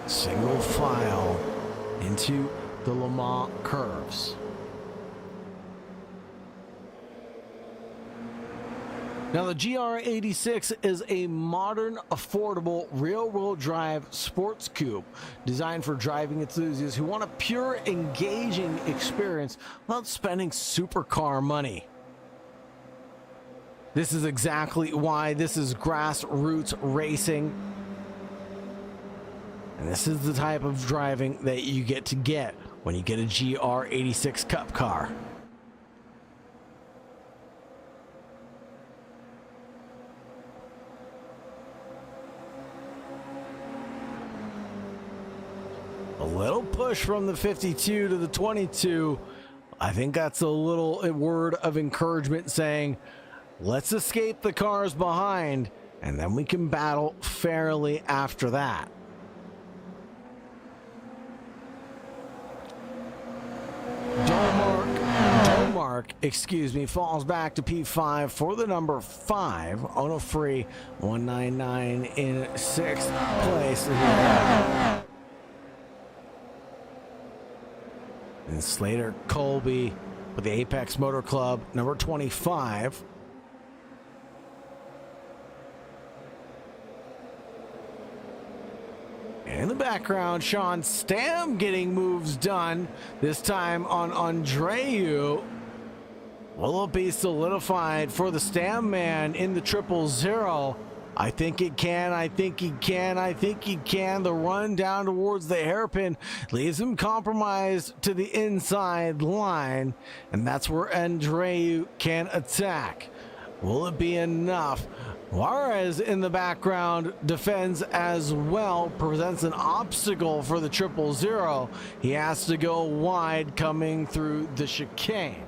Single file into the Le Mans curves. Now the GR86 is a modern, affordable, rear-wheel drive sports coupe designed for driving enthusiasts who want a pure, engaging experience without spending supercar money. This is exactly why this is grassroots racing. And this is the type of driving that you get when you get a GR86 Cup car. A little push from the 52 to the 22. I think that's a little word of encouragement saying, let's escape the cars behind, and then we can battle fairly after that. Domark, falls back to P5 for the number 5. Onofre 199 in 6th place. And Slater Colby with the Apex Motor Club, number 25. And in the background, Sean Stam getting moves done, this time on Andreu. Will it be solidified for the Stam man in the 000? I think it can. I think he can. I think he can. The run down towards the hairpin leaves him compromised to the inside line, and that's where Andreu can attack. Will it be enough? Juarez in the background defends as well, presents an obstacle for the 000. He has to go wide coming through the chicane.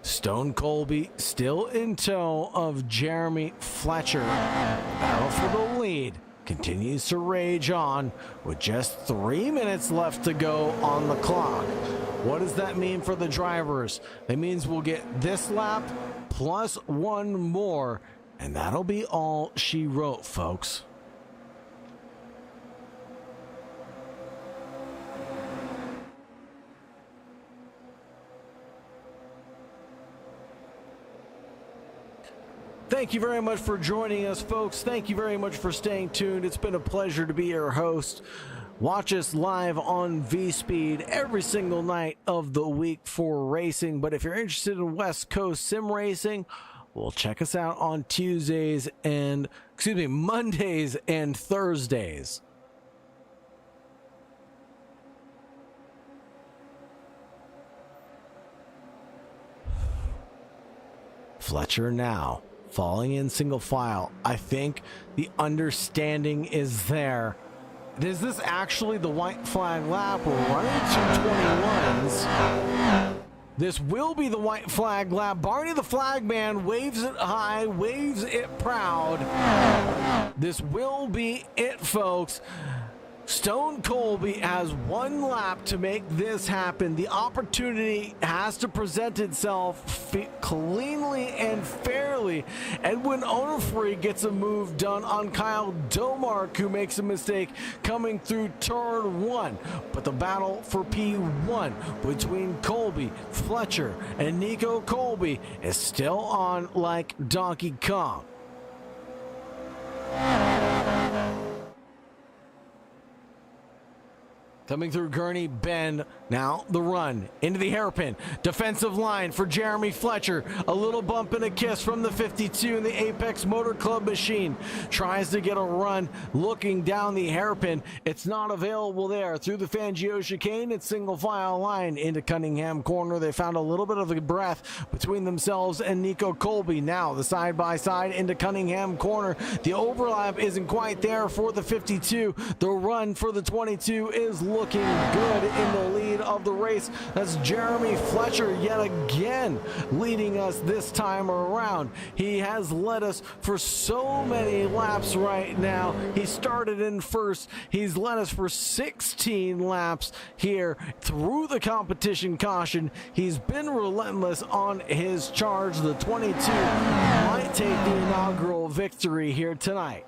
Stone Colby still in tow of Jeremy Fletcher. Battle for the lead continues to rage on with just 3 minutes left to go on the clock. What does that mean for the drivers? That means we'll get this lap plus one more, and that'll be all she wrote, folks. Thank you very much for joining us, folks. Thank you very much for staying tuned. It's been a pleasure to be your host. Watch us live on VSpeed every single night of the week for racing. But if you're interested in West Coast sim racing, well, check us out on Mondays and Thursdays. Fletcher now falling in single file. I think the understanding is there. Is this actually the white flag lap? We're running 221s. This will be the white flag lap. Barney the flag man waves it high, waves it proud. This will be it, folks. Stone Colby has one lap to make this happen. The opportunity has to present itself cleanly and fairly. Edwin Onofre gets a move done on Kyle Domark, who makes a mistake coming through turn 1. But the battle for P1 between Colby, Fletcher, and Nico Colby is still on like Donkey Kong. Coming through Gurney Bend, now the run into the hairpin. Defensive line for Jeremy Fletcher. A little bump and a kiss from the 52 in the Apex Motor Club machine. Tries to get a run looking down the hairpin. It's not available there. Through the Fangio chicane, it's single file line into Cunningham corner. They found a little bit of a breath between themselves and Nico Colby. Now the side by side into Cunningham corner. The overlap isn't quite there for the 52. The run for the 22 is looking good in the lead of the race. That's Jeremy Fletcher yet again leading us this time around. He has led us for so many laps right now. He started in first. He's led us for 16 laps here through the competition caution. He's been relentless on his charge. The 22 might take the inaugural victory here tonight.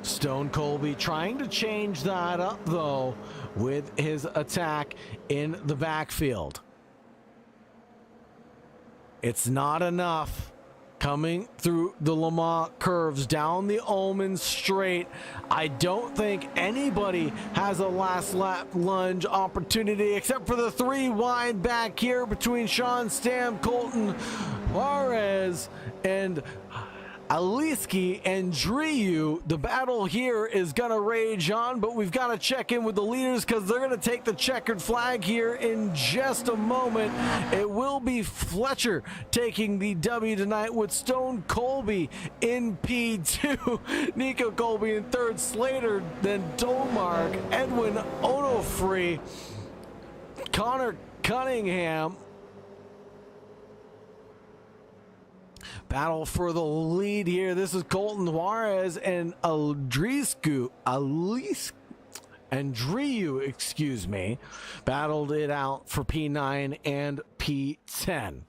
Stone Colby trying to change that up, though, with his attack in the backfield. It's not enough. Coming through the Lamont curves down the Ullman straight. I don't think anybody has a last lap lunge opportunity except for the 3 wide back here between Sean Stam, Colton Juarez, and Aliski and Driu. The battle here is going to rage on, but we've got to check in with the leaders because they're going to take the checkered flag here in just a moment. It will be Fletcher taking the W tonight with Stone Colby in P2, Nico Colby in third, Slater, then Domark, Edwin Onofre, Connor Cunningham. Battle for the lead here. This is Colton Juarez and Driu, excuse me, battled it out for P9 and P10.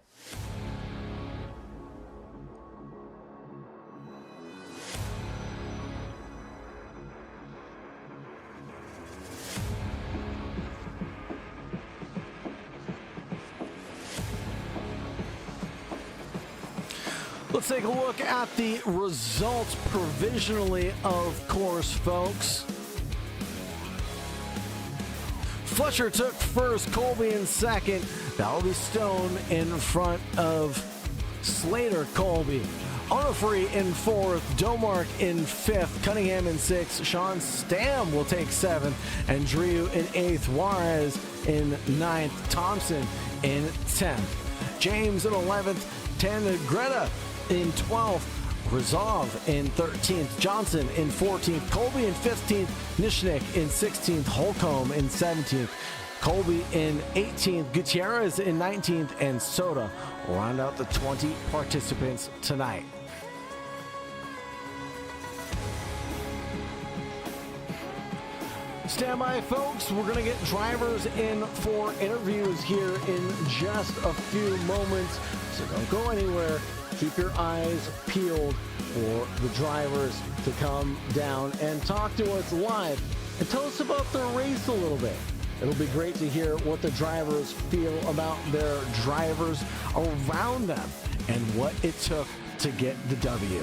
Let's take a look at the results provisionally, of course, folks. Fletcher took first, Colby in second. That'll be Stone in front of Slater Colby. Onofre in fourth, Domark in fifth, Cunningham in sixth, Sean Stam will take seventh, and Driu in eighth, Juarez in ninth, Thompson in 10th, James in 11th, Greta in 12th, Resolve in 13th, Johnson in 14th, Colby in 15th, Nishnik in 16th, Holcomb in 17th, Colby in 18th, Gutierrez in 19th, and Soda round out the 20 participants tonight. Stand by, folks. We're going to get drivers in for interviews here in just a few moments, so don't go anywhere. Keep your eyes peeled for the drivers to come down and talk to us live and tell us about the race a little bit. It'll be great to hear what the drivers feel about their drivers around them and what it took to get the W.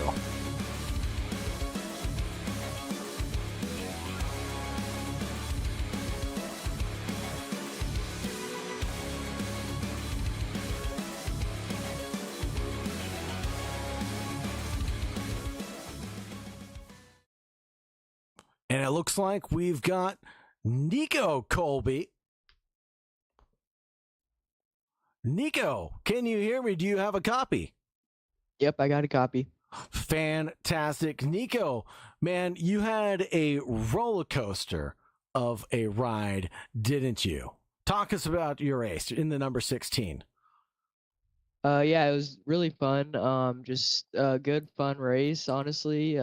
And it looks like we've got Nico Colby. Nico, can you hear me? Do you have a copy? Yep, I got a copy. Fantastic. Nico, man, you had a roller coaster of a ride, didn't you? Talk us about your race in the number 16. Yeah, it was really fun. Just a good fun race, honestly.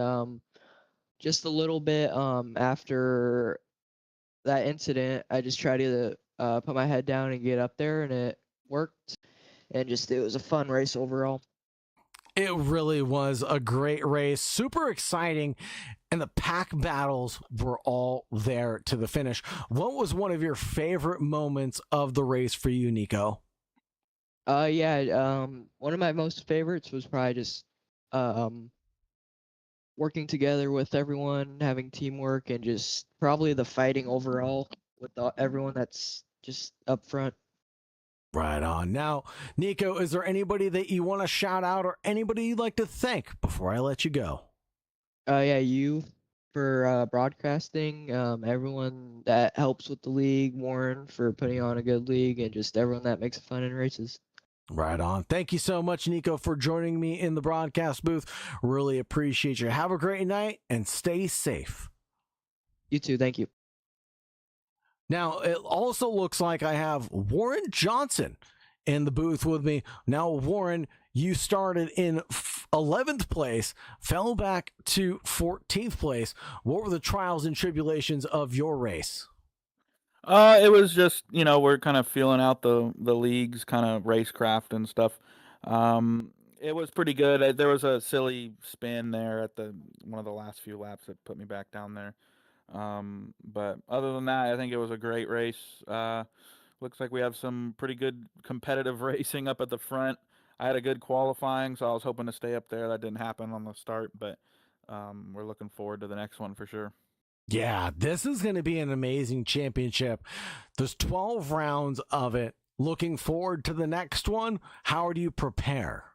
Just a little bit after that incident, I just tried to put my head down and get up there, and it worked. And just it was a fun race overall. It really was a great race, super exciting, and the pack battles were all there to the finish. What was one of your favorite moments of the race for you, Nico? Yeah, one of my most favorites was probably just um working together with everyone, having teamwork, and just probably the fighting overall with everyone that's just up front. Right on. Now, Nico, is there anybody that you want to shout out or anybody you'd like to thank before I let you go? Yeah, you for broadcasting, everyone that helps with the league, Warren for putting on a good league, and just everyone that makes it fun in races. Right on. Thank you so much, Nico, for joining me in the broadcast booth. Really appreciate you. Have a great night and stay safe. You too. Thank you. Now, it also looks like I have Warren Johnson in the booth with me. Now, Warren, you started in 11th place, fell back to 14th place. What were the trials and tribulations of your race? It was just, we're kind of feeling out the league's kind of racecraft and stuff. It was pretty good. There was a silly spin there at one of the last few laps that put me back down there. But other than that, I think it was a great race. Looks like we have some pretty good competitive racing up at the front. I had a good qualifying, so I was hoping to stay up there. That didn't happen on the start, but we're looking forward to the next one for sure. Yeah, this is going to be an amazing championship. There's 12 rounds of it. Looking forward to the next one. How do you prepare?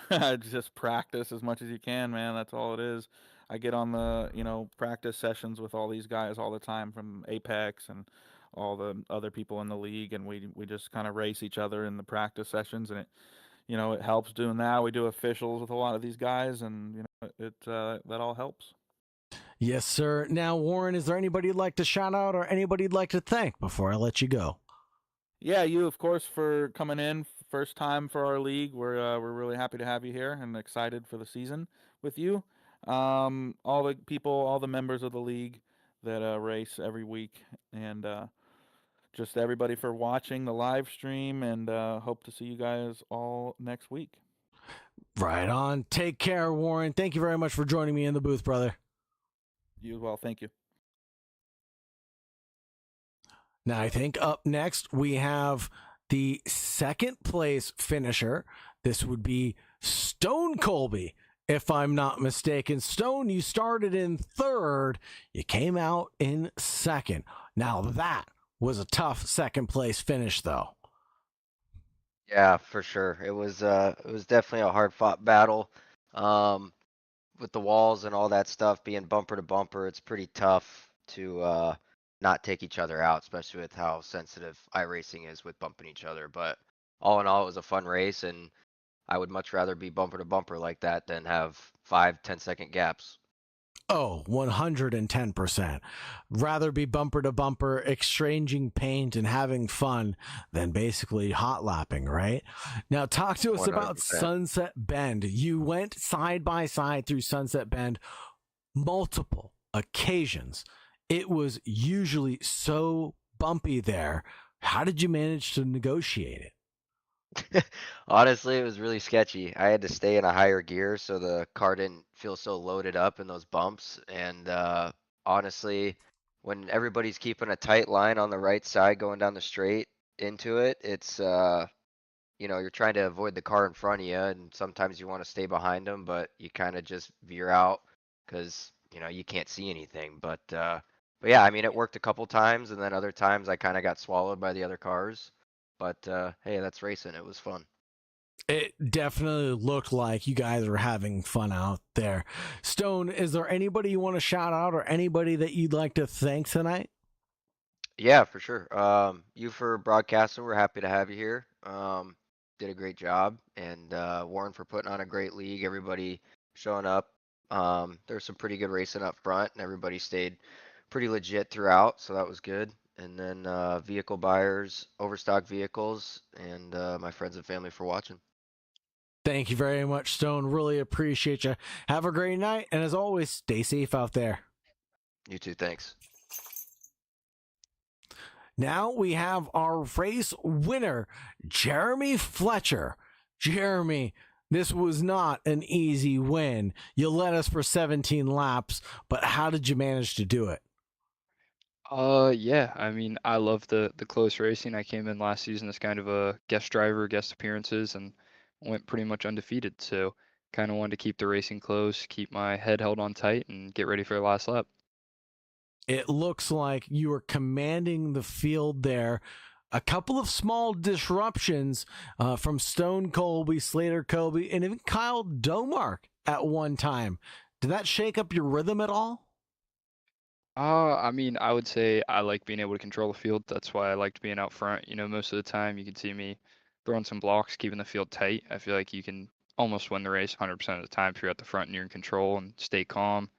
Just practice as much as you can, man. That's all it is. I get on the, practice sessions with all these guys all the time from Apex and all the other people in the league, and we just kind of race each other in the practice sessions, and it helps doing that. We do officials with a lot of these guys, and that all helps. Yes, sir. Now, Warren, is there anybody you'd like to shout out or anybody you'd like to thank before I let you go? Yeah, you, of course, for coming in first time for our league. We're really happy to have you here and excited for the season with you. All the people, all the members of the league that race every week, and just everybody for watching the live stream, and hope to see you guys all next week. Right on. Take care, Warren. Thank you very much for joining me in the booth, brother. You as well. Thank you. Now, I think up next we have the second place finisher. This would be Stone Colby, if I'm not mistaken. Stone, you started in third. You came out in second. Now, that was a tough second place finish, though. Yeah, for sure. It was definitely a hard fought battle. With the walls and all that stuff being bumper to bumper, it's pretty tough to not take each other out, especially with how sensitive iRacing is with bumping each other. But all in all, it was a fun race, and I would much rather be bumper to bumper like that than have 5-10 second gaps. Oh, 110%. Rather be bumper to bumper, exchanging paint and having fun than basically hot lapping, right? Now, talk to us about 100%. Sunset Bend. You went side by side through Sunset Bend multiple occasions. It was usually so bumpy there. How did you manage to negotiate it? Honestly, it was really sketchy. I had to stay in a higher gear so the car didn't feel so loaded up in those bumps. And honestly, when everybody's keeping a tight line on the right side going down the straight into it, it's you're trying to avoid the car in front of you, and sometimes you want to stay behind them, but you kind of just veer out because you can't see anything. But yeah, I mean, it worked a couple times, and then other times I kind of got swallowed by the other cars. But hey, that's racing. It was fun. It definitely looked like you guys were having fun out there. Stone, is there anybody you want to shout out or anybody that you'd like to thank tonight? Yeah, for sure. You for broadcasting, we're happy to have you here. Did a great job, and Warren for putting on a great league. Everybody showing up. There's some pretty good racing up front, and everybody stayed pretty legit throughout, so that was good. And then vehicle buyers, overstock vehicles, and my friends and family for watching. Thank you very much, Stone. Really appreciate you. Have a great night, and as always, stay safe out there. You too, thanks. Now we have our race winner, Jeremy Fletcher. Jeremy, this was not an easy win. You led us for 17 laps, but how did you manage to do it? Yeah, I mean, I love the close racing. I came in last season as kind of a guest driver, guest appearances, and went pretty much undefeated. So kind of wanted to keep the racing close, keep my head held on tight, and get ready for the last lap. It looks like you were commanding the field there. A couple of small disruptions from Stone Colby, Slater Colby, and even Kyle Domark at one time. Did that shake up your rhythm at all? I mean, I would say I like being able to control the field. That's why I liked being out front. You know, most of the time you can see me throwing some blocks, keeping the field tight. I feel like you can almost win the race 100% of the time if you're at the front and you're in control and stay calm.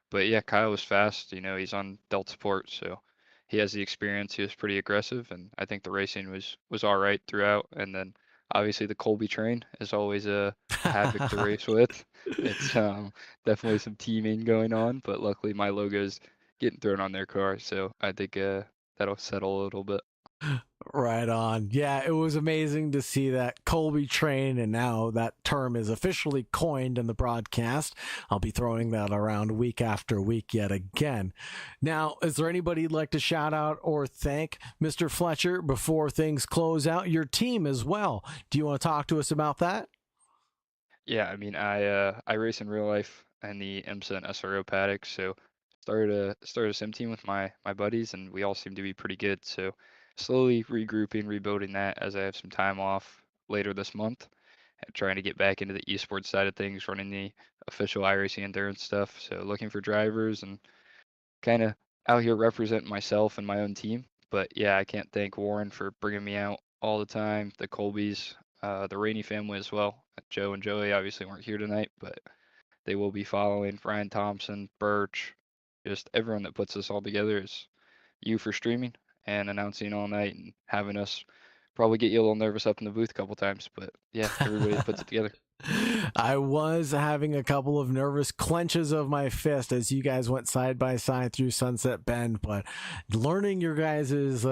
But yeah, Kyle was fast. You know, he's on Delta Sport, so he has the experience. He was pretty aggressive, and I think the racing was all right throughout. And then obviously the Colby train is always a havoc to race with. It's definitely some teaming going on, but luckily my logo's getting thrown on their car, so I think that'll settle a little bit. Right on. Yeah, it was amazing to see that Colby train, and now that term is officially coined in the broadcast. I'll be throwing that around week after week yet again. Now, is there anybody you'd like to shout out or thank, Mr. Fletcher, before things close out? Your team as well. Do you want to talk to us about that? Yeah, I mean, I race in real life in the IMSA and SRO paddock, so started a sim team with my buddies, and we all seem to be pretty good. So slowly regrouping, rebuilding that as I have some time off later this month, and trying to get back into the esports side of things, running the official iRacing endurance stuff. So looking for drivers and kind of out here representing myself and my own team. But yeah, I can't thank Warren for bringing me out all the time, the Colbys, the Rainey family as well. Joe and Joey obviously weren't here tonight, but they will be following. Ryan Thompson, Birch, just everyone that puts us all together is you for streaming and announcing all night and having us probably get you a little nervous up in the booth a couple times. But yeah, everybody that puts it together. I was having a couple of nervous clenches of my fist as you guys went side by side through Sunset Bend, but learning your guys'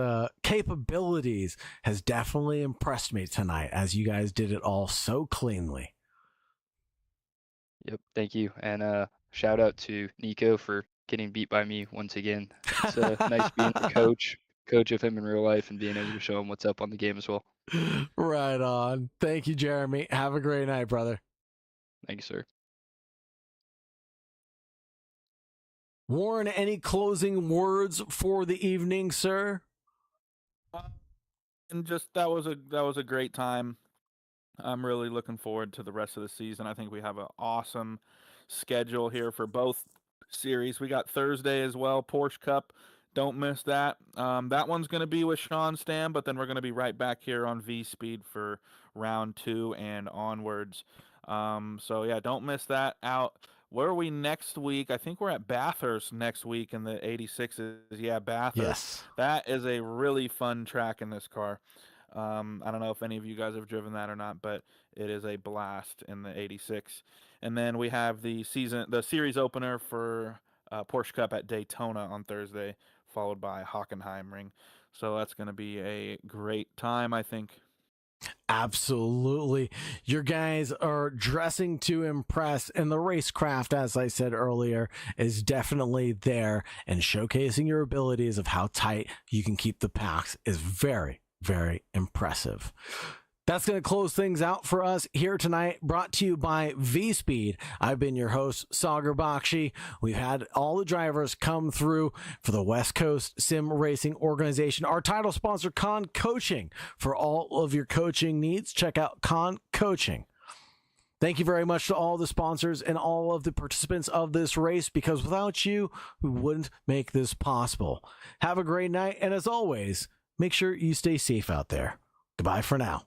capabilities has definitely impressed me tonight as you guys did it all so cleanly. Yep, thank you. And shout out to Nico for getting beat by me once again. It's nice being the coach of him in real life and being able to show him what's up on the game as well. Right on. Thank you, Jeremy. Have a great night, brother. Thank you, sir. Warren, any closing words for the evening, sir? And just that was a great time. I'm really looking forward to the rest of the season. I think we have an awesome schedule here for both series. We got Thursday as well, Porsche Cup. Don't miss that. That one's going to be with Sean Stam, but then we're going to be right back here on V Speed for round 2 and onwards. So yeah, don't miss that out. Where are we next week? I think we're at Bathurst next week in the 86s. Yeah, Bathurst. Yes. That is a really fun track in this car. I don't know if any of you guys have driven that or not, but it is a blast in the 86. And then we have the series opener for Porsche Cup at Daytona on Thursday, followed by Hockenheimring. So that's going to be a great time, I think. Absolutely. Your guys are dressing to impress, and the racecraft, as I said earlier, is definitely there, and showcasing your abilities of how tight you can keep the packs is very, very impressive. That's going to close things out for us here tonight, brought to you by V-Speed. I've been your host, Sagar Bakshi. We've had all the drivers come through for the West Coast Sim Racing Organization. Our title sponsor, Con Coaching. For all of your coaching needs, check out Con Coaching. Thank you very much to all the sponsors and all of the participants of this race, because without you, we wouldn't make this possible. Have a great night, and as always, make sure you stay safe out there. Goodbye for now.